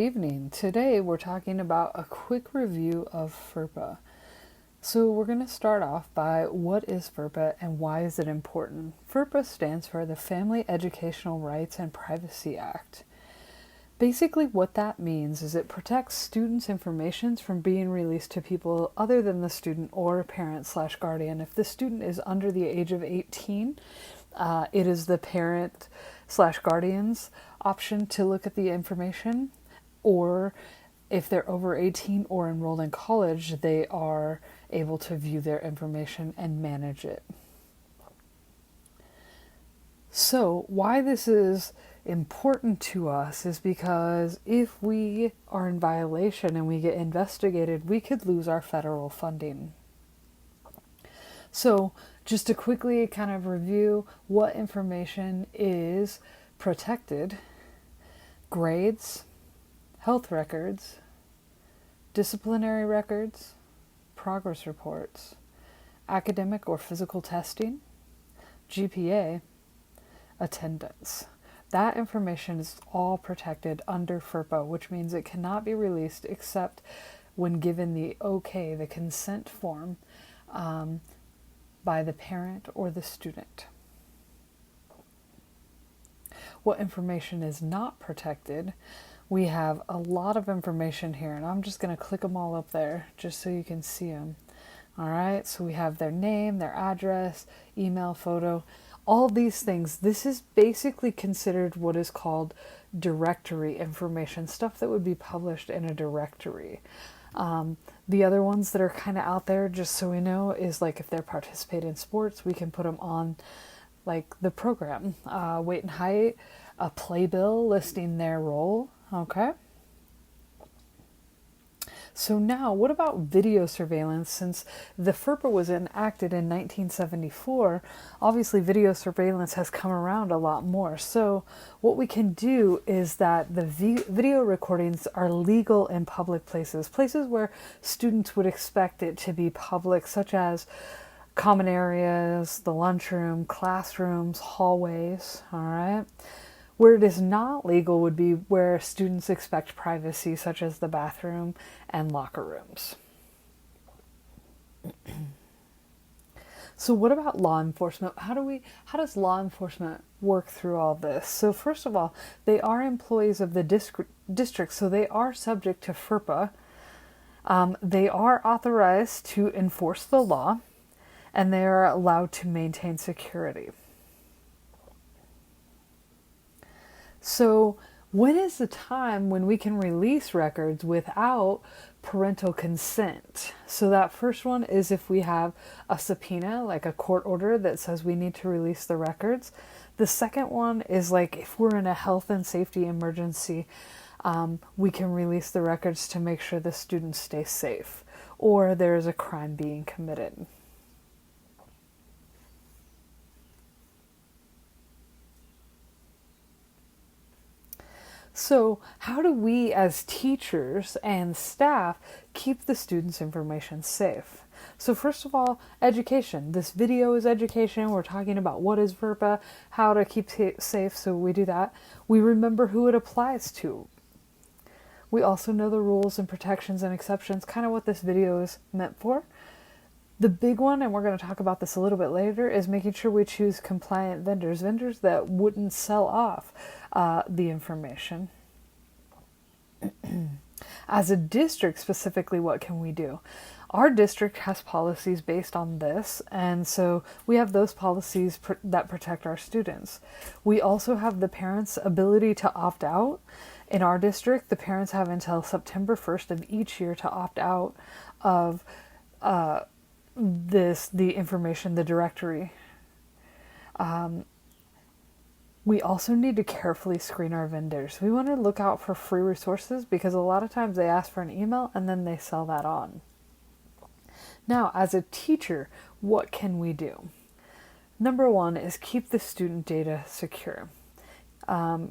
Evening. Today we're talking about a quick review of FERPA. So we're going to start off by what is FERPA and why is it important? FERPA stands for the Family Educational Rights and Privacy Act. Basically what that means is it protects students' information from being released to people other than the student or parent/guardian. If the student is under the age of 18, it is the parent/guardian's option to look at the information. Or if they're over 18 or enrolled in college, they are able to view their information and manage it. So why this is important to us is because if we are in violation and we get investigated, we could lose our federal funding. So just to quickly kind of review what information is protected: grades, health records, disciplinary records, progress reports, academic or physical testing, GPA, attendance. That information is all protected under FERPA, which means it cannot be released except when given the okay, the consent form, by the parent or the student. What information is not protected? We have a lot of information here, and I'm just going to click them all up there just so you can see them. All right, so we have their name, their address, email, photo, all these things. This is basically considered what is called directory information, stuff that would be published in a directory. The other ones that are kind of out there, just so we know, is like if they're participating in sports, we can put them on like the program, weight and height, a playbill listing their role. Okay. So now, what about video surveillance? Since the FERPA was enacted in 1974, obviously video surveillance has come around a lot more. So what we can do is that the video recordings are legal in public places, places where students would expect it to be public, such as common areas, the lunchroom, classrooms, hallways, all right? Where it is not legal would be where students expect privacy, such as the bathroom and locker rooms. So what about law enforcement? How does law enforcement work through all this? So first of all, they are employees of the district, so they are subject to FERPA. They are authorized to enforce the law, and they are allowed to maintain security. So when is the time when we can release records without parental consent? So that first one is if we have a subpoena, like a court order that says we need to release the records. The second one is like if we're in a health and safety emergency, we can release the records to make sure the students stay safe, or there is a crime being committed. So how do we as teachers and staff keep the students' information safe? So first of all, education. This video is education. We're talking about what is FERPA, how to keep it safe, so we do that. We remember who it applies to. We also know the rules and protections and exceptions, kind of what this video is meant for. The big one, and we're going to talk about this a little bit later, is making sure we choose compliant vendors that wouldn't sell off the information. As a district specifically, what can we do? Our district has policies based on this, and so we have those policies that protect our students. We also have the parents' ability to opt out. In our district, the parents have until September 1st of each year to opt out of the information, the directory. We also need to carefully screen our vendors. We want to look out for free resources because a lot of times they ask for an email and then they sell that on. Now, as a teacher, what can we do? Number one is keep the student data secure.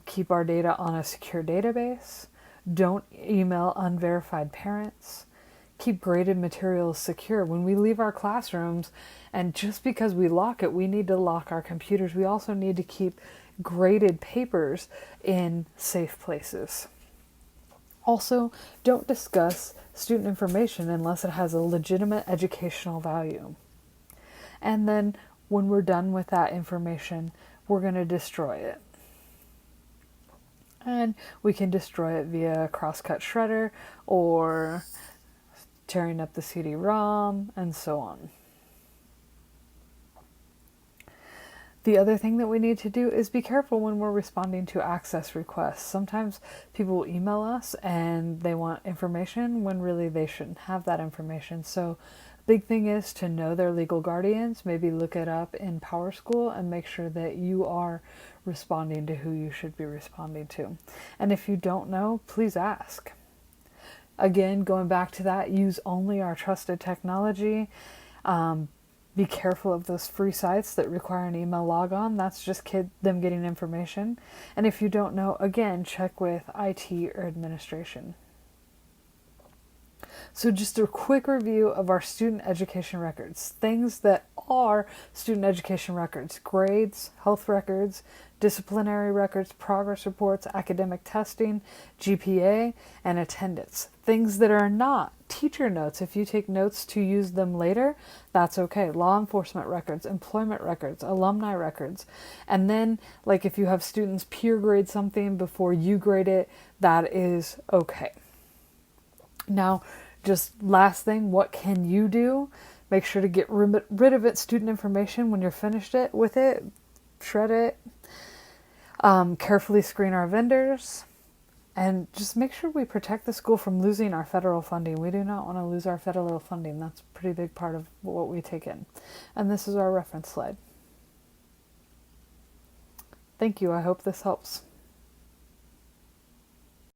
Keep our data on a secure database. Don't email unverified parents. Keep graded materials secure. When we leave our classrooms, and just because we lock it, we need to lock our computers. We also need to keep graded papers in safe places. Also, don't discuss student information unless it has a legitimate educational value. And then when we're done with that information, we're going to destroy it. And we can destroy it via crosscut shredder or tearing up the CD-ROM and so on. The other thing that we need to do is be careful when we're responding to access requests. Sometimes people will email us and they want information when really they shouldn't have that information. So big thing is to know their legal guardians, maybe look it up in PowerSchool and make sure that you are responding to who you should be responding to. And if you don't know, please ask. Again, going back to that, use only our trusted technology. Be careful of those free sites that require an email logon. That's just them getting information. And if you don't know, again, check with IT or administration. So just a quick review of our student education records. Things that are student education records: grades, health records, disciplinary records, progress reports, academic testing, GPA, and attendance. Things that are not: teacher notes. If you take notes to use them later, that's okay. Law enforcement records, employment records, alumni records. And then, like if you have students peer grade something before you grade it, that is okay. Now, just last thing, what can you do? Make sure to get rid of its student information when you're finished with it. Shred it. Carefully screen our vendors. And just make sure we protect the school from losing our federal funding. We do not want to lose our federal funding. That's a pretty big part of what we take in. And this is our reference slide. Thank you. I hope this helps.